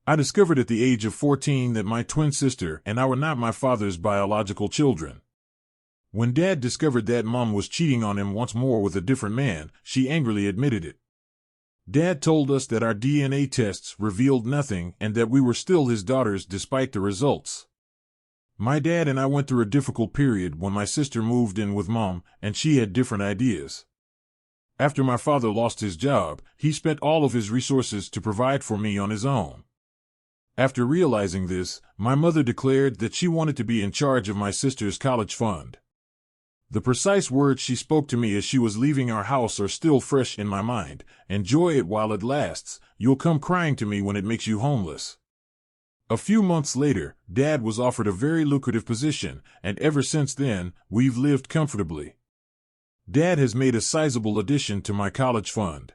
I discovered at the age of 14 that my twin sister and I were not my father's biological children. When Dad discovered that Mom was cheating on him once more with a different man, she angrily admitted it. Dad told us that our DNA tests revealed nothing and that we were still his daughters despite the results. My dad and I went through a difficult period when my sister moved in with Mom and she had different ideas. After my father lost his job, he spent all of his resources to provide for me on his own. After realizing this, my mother declared that she wanted to be in charge of my sister's college fund. The precise words she spoke to me as she was leaving our house are still fresh in my mind. "Enjoy it while it lasts. You'll come crying to me when it makes you homeless." A few months later, Dad was offered a very lucrative position, and ever since then, we've lived comfortably. Dad has made a sizable addition to my college fund.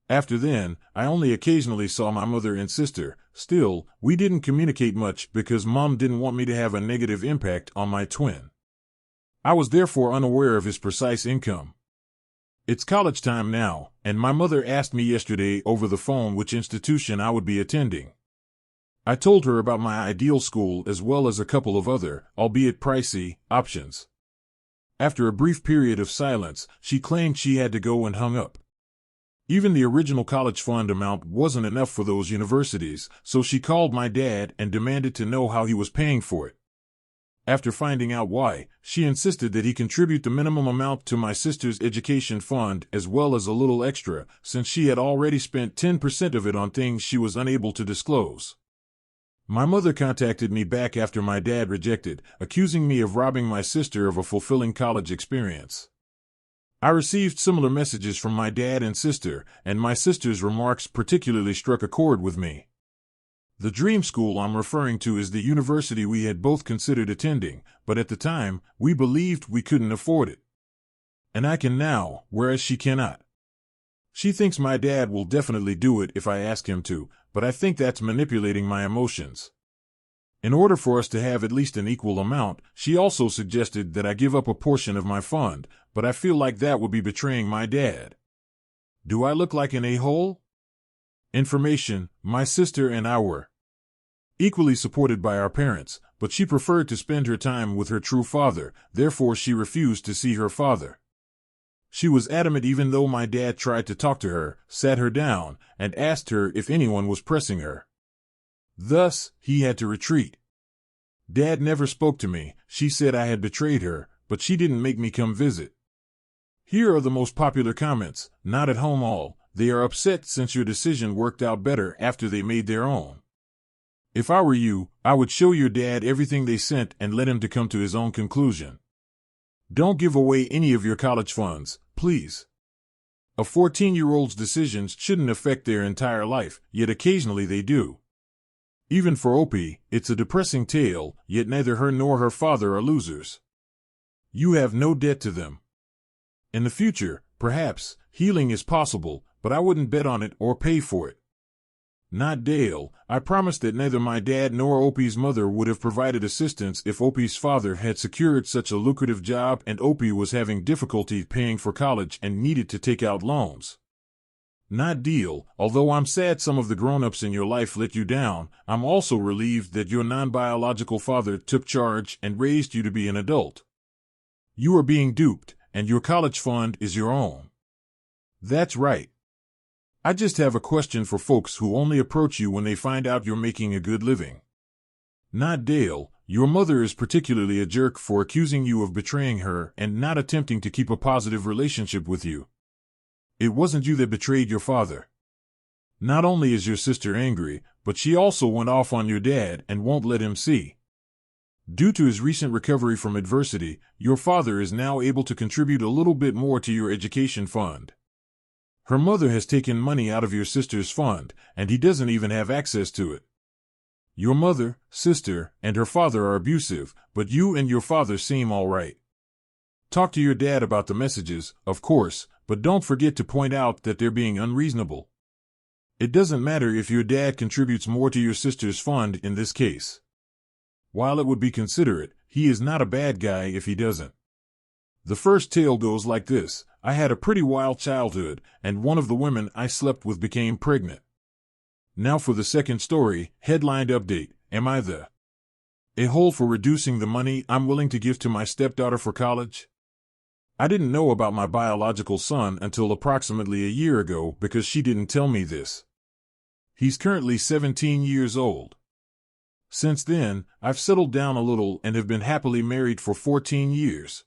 After then, I only occasionally saw my mother and sister. Still, we didn't communicate much because Mom didn't want me to have a negative impact on my twin. I was therefore unaware of his precise income. It's college time now, and my mother asked me yesterday over the phone which institution I would be attending. I told her about my ideal school as well as a couple of other, albeit pricey, options. After a brief period of silence, she claimed she had to go and hung up. Even the original college fund amount wasn't enough for those universities, so she called my dad and demanded to know how he was paying for it. After finding out why, she insisted that he contribute the minimum amount to my sister's education fund as well as a little extra, since she had already spent 10% of it on things she was unable to disclose. My mother contacted me back after my dad rejected, accusing me of robbing my sister of a fulfilling college experience. I received similar messages from my dad and sister, and my sister's remarks particularly struck a chord with me. The dream school I'm referring to is the university we had both considered attending, but at the time, we believed we couldn't afford it. And I can now, whereas she cannot. She thinks my dad will definitely do it if I ask him to, but I think that's manipulating my emotions. In order for us to have at least an equal amount, she also suggested that I give up a portion of my fund, but I feel like that would be betraying my dad. Do I look like an a-hole? Information: my sister and I were equally supported by our parents, but she preferred to spend her time with her true father, therefore she refused to see her father. She was adamant even though my dad tried to talk to her, sat her down, and asked her if anyone was pressing her. Thus, he had to retreat. Dad never spoke to me. She said I had betrayed her, but she didn't make me come visit. Here are the most popular comments: "Not at home all. They are upset since your decision worked out better after they made their own. If I were you, I would show your dad everything they sent and let him to come to his own conclusion. Don't give away any of your college funds, please." A 14-year-old's decisions shouldn't affect their entire life, yet occasionally they do. Even for Opie, it's a depressing tale, yet neither her nor her father are losers. You have no debt to them. In the future, perhaps, healing is possible, but I wouldn't bet on it or pay for it. Not Dale. I promise that neither my dad nor Opie's mother would have provided assistance if Opie's father had secured such a lucrative job and Opie was having difficulty paying for college and needed to take out loans. Not Deal. Although I'm sad some of the grown-ups in your life let you down, I'm also relieved that your non-biological father took charge and raised you to be an adult. You are being duped, and your college fund is your own. That's right. I just have a question for folks who only approach you when they find out you're making a good living. Not Dale. Your mother is particularly a jerk for accusing you of betraying her and not attempting to keep a positive relationship with you. It wasn't you that betrayed your father. Not only is your sister angry, but she also went off on your dad and won't let him see. Due to his recent recovery from adversity, your father is now able to contribute a little bit more to your education fund. Her mother has taken money out of your sister's fund, and he doesn't even have access to it. Your mother, sister, and her father are abusive, but you and your father seem all right. Talk to your dad about the messages, of course, but don't forget to point out that they're being unreasonable. It doesn't matter if your dad contributes more to your sister's fund in this case. While it would be considerate, he is not a bad guy if he doesn't. The first tale goes like this. I had a pretty wild childhood, and one of the women I slept with became pregnant. Now for the second story, headlined update. Am I the a-hole for reducing the money I'm willing to give to my stepdaughter for college? I didn't know about my biological son until approximately a year ago because she didn't tell me this. He's currently 17 years old. Since then, I've settled down a little and have been happily married for 14 years.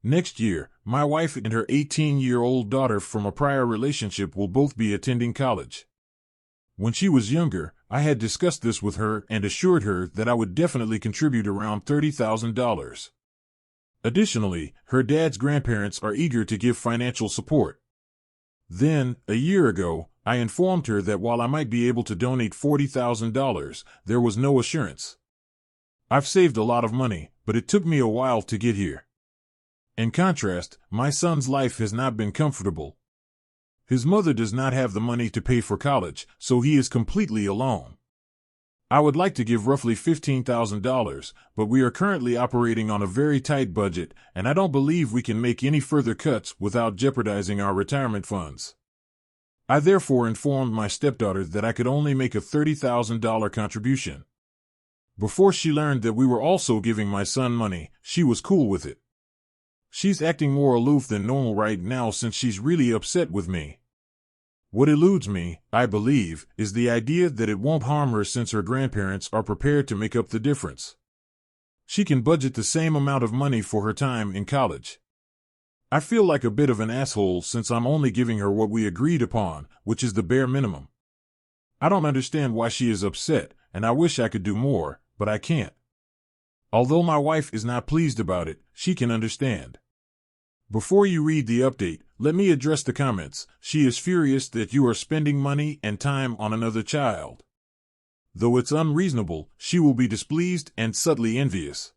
Next year, my wife and her 18-year-old daughter from a prior relationship will both be attending college. When she was younger, I had discussed this with her and assured her that I would definitely contribute around $30,000. Additionally, her dad's grandparents are eager to give financial support. Then, a year ago, I informed her that while I might be able to donate $40,000, there was no assurance. I've saved a lot of money, but it took me a while to get here. In contrast, my son's life has not been comfortable. His mother does not have the money to pay for college, so he is completely alone. I would like to give roughly $15,000, but we are currently operating on a very tight budget, and I don't believe we can make any further cuts without jeopardizing our retirement funds. I therefore informed my stepdaughter that I could only make a $30,000 contribution. Before she learned that we were also giving my son money, she was cool with it. She's acting more aloof than normal right now since she's really upset with me. What eludes me, I believe, is the idea that it won't harm her since her grandparents are prepared to make up the difference. She can budget the same amount of money for her time in college. I feel like a bit of an asshole since I'm only giving her what we agreed upon, which is the bare minimum. I don't understand why she is upset, and I wish I could do more, but I can't. Although my wife is not pleased about it, she can understand. Before you read the update, let me address the comments. She is furious that you are spending money and time on another child. Though it's unreasonable, she will be displeased and subtly envious.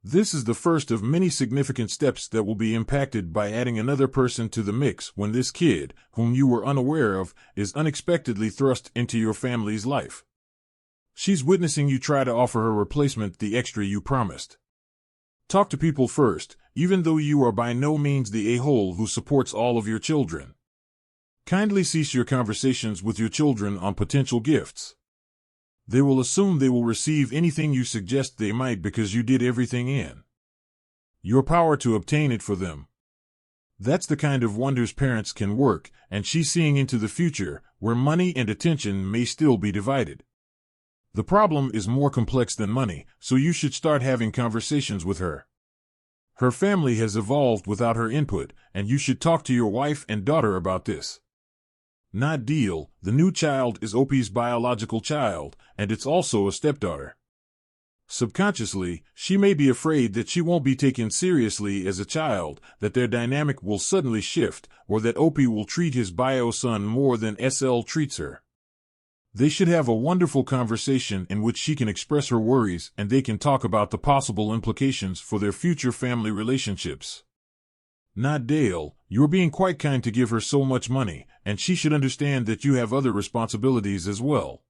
This is the first of many significant steps that will be impacted by adding another person to the mix when this kid, whom you were unaware of, is unexpectedly thrust into your family's life. She's witnessing you try to offer her replacement the extra you promised. Talk to people first, even though you are by no means the a-hole who supports all of your children. Kindly cease your conversations with your children on potential gifts. They will assume they will receive anything you suggest they might because you did everything in your power to obtain it for them. That's the kind of wonders parents can work, and she's seeing into the future, where money and attention may still be divided. The problem is more complex than money, so you should start having conversations with her. Her family has evolved without her input, and you should talk to your wife and daughter about this. Not deal, the new child is OP's biological child, and it's also a stepdaughter. Subconsciously, she may be afraid that she won't be taken seriously as a child, that their dynamic will suddenly shift, or that OP will treat his bio son more than SL treats her. They should have a wonderful conversation in which she can express her worries and they can talk about the possible implications for their future family relationships. Not Dale, you're being quite kind to give her so much money, and she should understand that you have other responsibilities as well.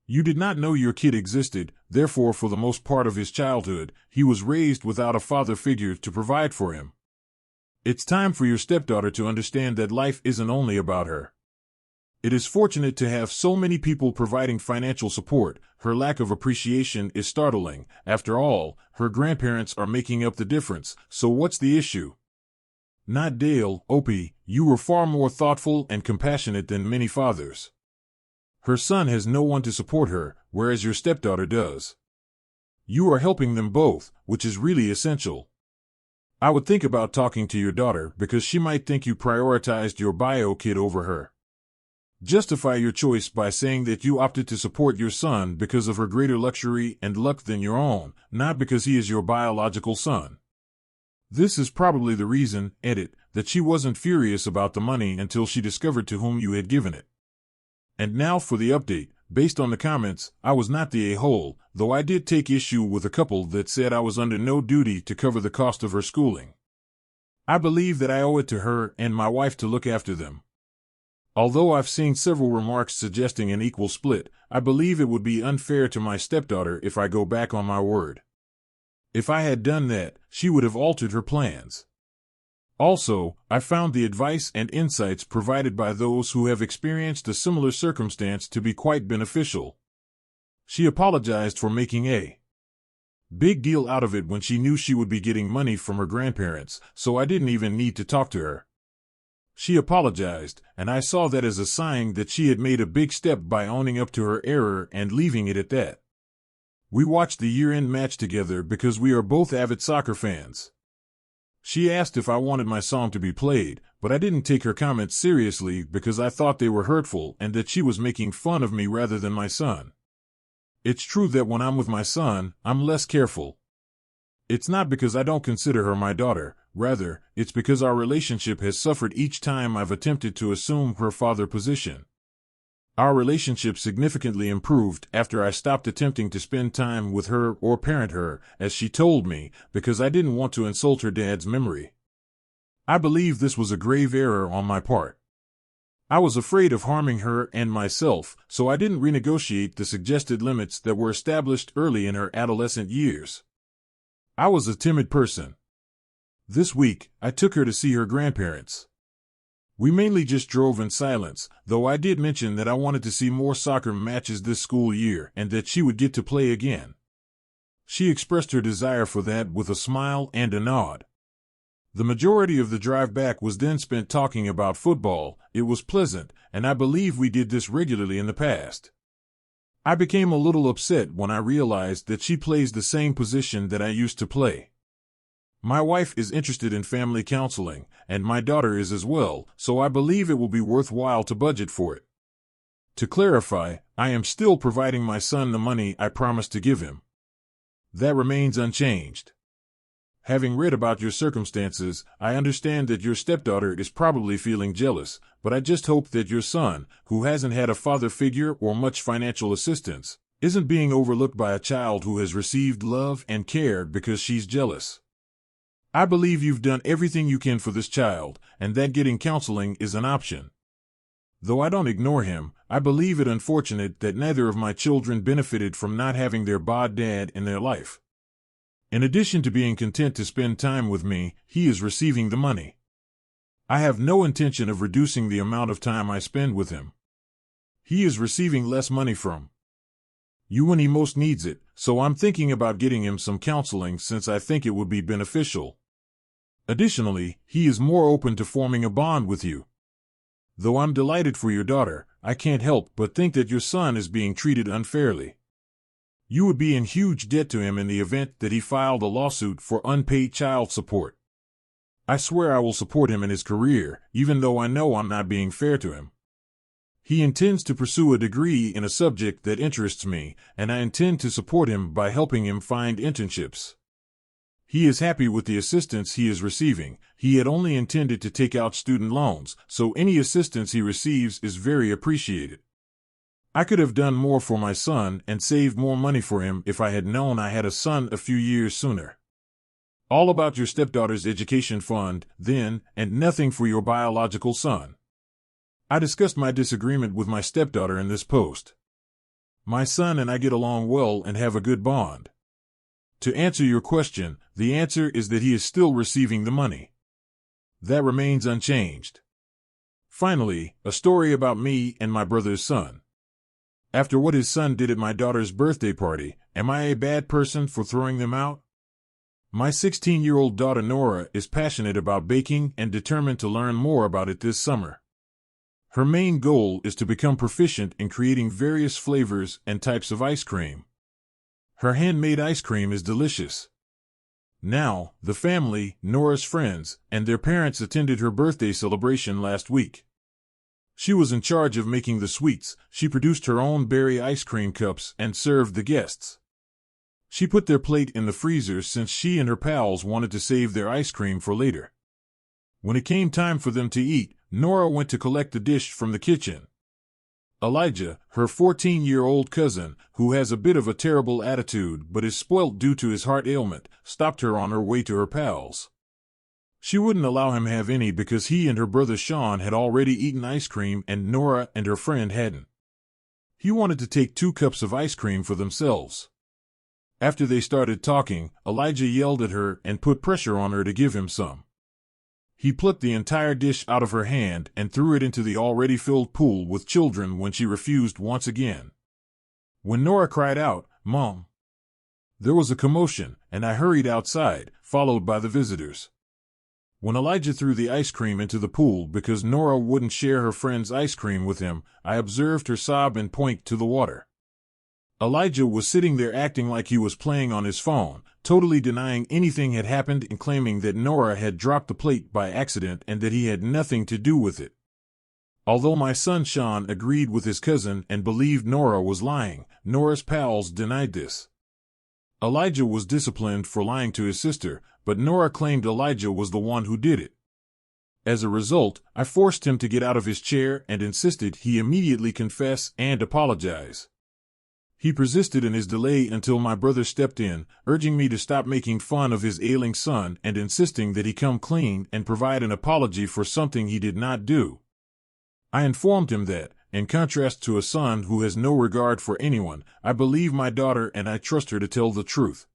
You did not know your kid existed, therefore for the most part of his childhood, he was raised without a father figure to provide for him. It's time for your stepdaughter to understand that life isn't only about her. It is fortunate to have so many people providing financial support. Her lack of appreciation is startling. After all, her grandparents are making up the difference, so what's the issue? Not Dale, OP, you were far more thoughtful and compassionate than many fathers. Her son has no one to support her, whereas your stepdaughter does. You are helping them both, which is really essential. I would think about talking to your daughter because she might think you prioritized your bio kid over her. Justify your choice by saying that you opted to support your son because of her greater luxury and luck than your own, not because he is your biological son. This is probably the reason, edit, that she wasn't furious about the money until she discovered to whom you had given it. And now for the update. Based on the comments, I was not the a-hole, though I did take issue with a couple that said I was under no duty to cover the cost of her schooling. I believe that I owe it to her and my wife to look after them. Although I've seen several remarks suggesting an equal split, I believe it would be unfair to my stepdaughter if I go back on my word. If I had done that, she would have altered her plans. Also, I found the advice and insights provided by those who have experienced a similar circumstance to be quite beneficial. She apologized for making a big deal out of it when she knew she would be getting money from her grandparents, so I didn't even need to talk to her. She apologized, and I saw that as a sign that she had made a big step by owning up to her error and leaving it at that. We watched the year-end match together because we are both avid soccer fans. She asked if I wanted my song to be played, but I didn't take her comments seriously because I thought they were hurtful and that she was making fun of me rather than my son. It's true that when I'm with my son, I'm less careful. It's not because I don't consider her my daughter, rather, it's because our relationship has suffered each time I've attempted to assume her father position. Our relationship significantly improved after I stopped attempting to spend time with her or parent her, as she told me, because I didn't want to insult her dad's memory. I believe this was a grave error on my part. I was afraid of harming her and myself, so I didn't renegotiate the suggested limits that were established early in her adolescent years. I was a timid person. This week, I took her to see her grandparents. We mainly just drove in silence, though I did mention that I wanted to see more soccer matches this school year and that she would get to play again. She expressed her desire for that with a smile and a nod. The majority of the drive back was then spent talking about football. It was pleasant, and I believe we did this regularly in the past. I became a little upset when I realized that she plays the same position that I used to play. My wife is interested in family counseling, and my daughter is as well, so I believe it will be worthwhile to budget for it. To clarify, I am still providing my son the money I promised to give him. That remains unchanged. Having read about your circumstances, I understand that your stepdaughter is probably feeling jealous, but I just hope that your son, who hasn't had a father figure or much financial assistance, isn't being overlooked by a child who has received love and care because she's jealous. I believe you've done everything you can for this child, and that getting counseling is an option. Though I don't ignore him, I believe it unfortunate that neither of my children benefited from not having their dad in their life. In addition to being content to spend time with me, he is receiving the money. I have no intention of reducing the amount of time I spend with him. He is receiving less money from you when he most needs it, so I'm thinking about getting him some counseling since I think it would be beneficial. Additionally, he is more open to forming a bond with you. Though I'm delighted for your daughter, I can't help but think that your son is being treated unfairly. You would be in huge debt to him in the event that he filed a lawsuit for unpaid child support. I swear I will support him in his career, even though I know I'm not being fair to him. He intends to pursue a degree in a subject that interests me, and I intend to support him by helping him find internships. He is happy with the assistance he is receiving. He had only intended to take out student loans, so any assistance he receives is very appreciated. I could have done more for my son and saved more money for him if I had known I had a son a few years sooner. All about your stepdaughter's education fund, then, and nothing for your biological son. I discussed my disagreement with my stepdaughter in this post. My son and I get along well and have a good bond. To answer your question, the answer is that he is still receiving the money. That remains unchanged. Finally, a story about me and my brother's son. After what his son did at my daughter's birthday party, am I a bad person for throwing them out? My 16-year-old daughter Nora is passionate about baking and determined to learn more about it this summer. Her main goal is to become proficient in creating various flavors and types of ice cream. Her handmade ice cream is delicious. Now, the family, Nora's friends, and their parents attended her birthday celebration last week. She was in charge of making the sweets. She produced her own berry ice cream cups and served the guests. She put their plate in the freezer since she and her pals wanted to save their ice cream for later. When it came time for them to eat, Nora went to collect the dish from the kitchen. Elijah, her 14-year-old cousin, who has a bit of a terrible attitude but is spoilt due to his heart ailment, stopped her on her way to her pals. She wouldn't allow him have any because he and her brother Sean had already eaten ice cream and Nora and her friend hadn't. He wanted to take 2 cups of ice cream for themselves. After they started talking, Elijah yelled at her and put pressure on her to give him some. He plucked the entire dish out of her hand and threw it into the already filled pool with children when she refused once again. When Nora cried out, "Mom!" there was a commotion, and I hurried outside, followed by the visitors. When Elijah threw the ice cream into the pool because Nora wouldn't share her friend's ice cream with him, I observed her sob and point to the water. Elijah was sitting there acting like he was playing on his phone, totally denying anything had happened and claiming that Nora had dropped the plate by accident and that he had nothing to do with it. Although my son Sean agreed with his cousin and believed Nora was lying, Nora's pals denied this. Elijah was disciplined for lying to his sister, but Nora claimed Elijah was the one who did it. As a result, I forced him to get out of his chair and insisted he immediately confess and apologize. He persisted in his delay until my brother stepped in, urging me to stop making fun of his ailing son and insisting that he come clean and provide an apology for something he did not do. I informed him that, in contrast to a son who has no regard for anyone, I believe my daughter and I trust her to tell the truth.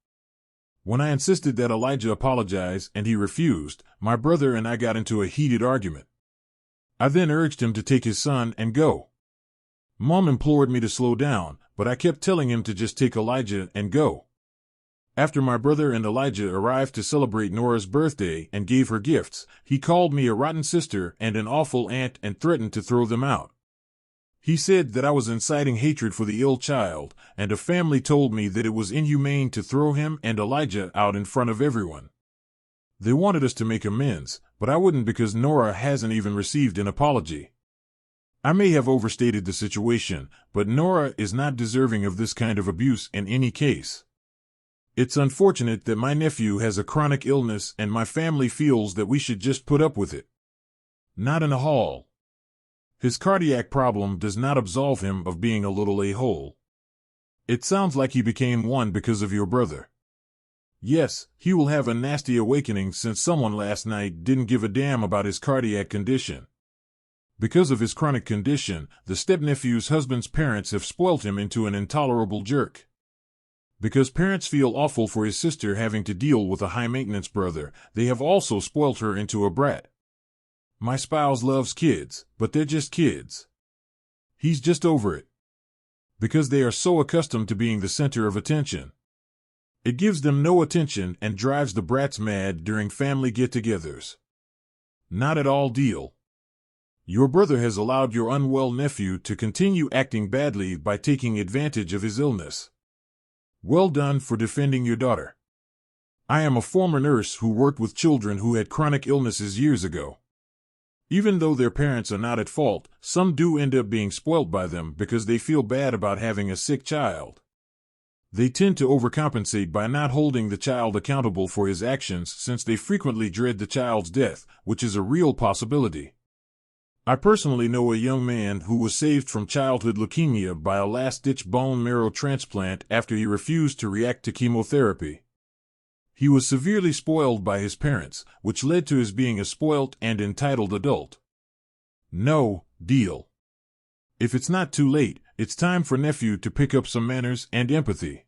When I insisted that Elijah apologize and he refused, my brother and I got into a heated argument. I then urged him to take his son and go. Mom implored me to slow down, but I kept telling him to just take Elijah and go. After my brother and Elijah arrived to celebrate Nora's birthday and gave her gifts, he called me a rotten sister and an awful aunt and threatened to throw them out. He said that I was inciting hatred for the ill child, and a family told me that it was inhumane to throw him and Elijah out in front of everyone. They wanted us to make amends, but I wouldn't because Nora hasn't even received an apology. I may have overstated the situation, but Nora is not deserving of this kind of abuse in any case. It's unfortunate that my nephew has a chronic illness and my family feels that we should just put up with it. Not in a hall. His cardiac problem does not absolve him of being a little a-hole. It sounds like he became one because of your brother. Yes, he will have a nasty awakening since someone last night didn't give a damn about his cardiac condition. Because of his chronic condition, the stepnephew's husband's parents have spoilt him into an intolerable jerk. Because parents feel awful for his sister having to deal with a high-maintenance brother, they have also spoilt her into a brat. My spouse loves kids, but they're just kids. He's just over it. Because they are so accustomed to being the center of attention. It gives them no attention and drives the brats mad during family get-togethers. Not at all deal. Your brother has allowed your unwell nephew to continue acting badly by taking advantage of his illness. Well done for defending your daughter. I am a former nurse who worked with children who had chronic illnesses years ago. Even though their parents are not at fault, some do end up being spoilt by them because they feel bad about having a sick child. They tend to overcompensate by not holding the child accountable for his actions since they frequently dread the child's death, which is a real possibility. I personally know a young man who was saved from childhood leukemia by a last-ditch bone marrow transplant after he refused to react to chemotherapy. He was severely spoiled by his parents, which led to his being a spoilt and entitled adult. No deal. If it's not too late, it's time for nephew to pick up some manners and empathy.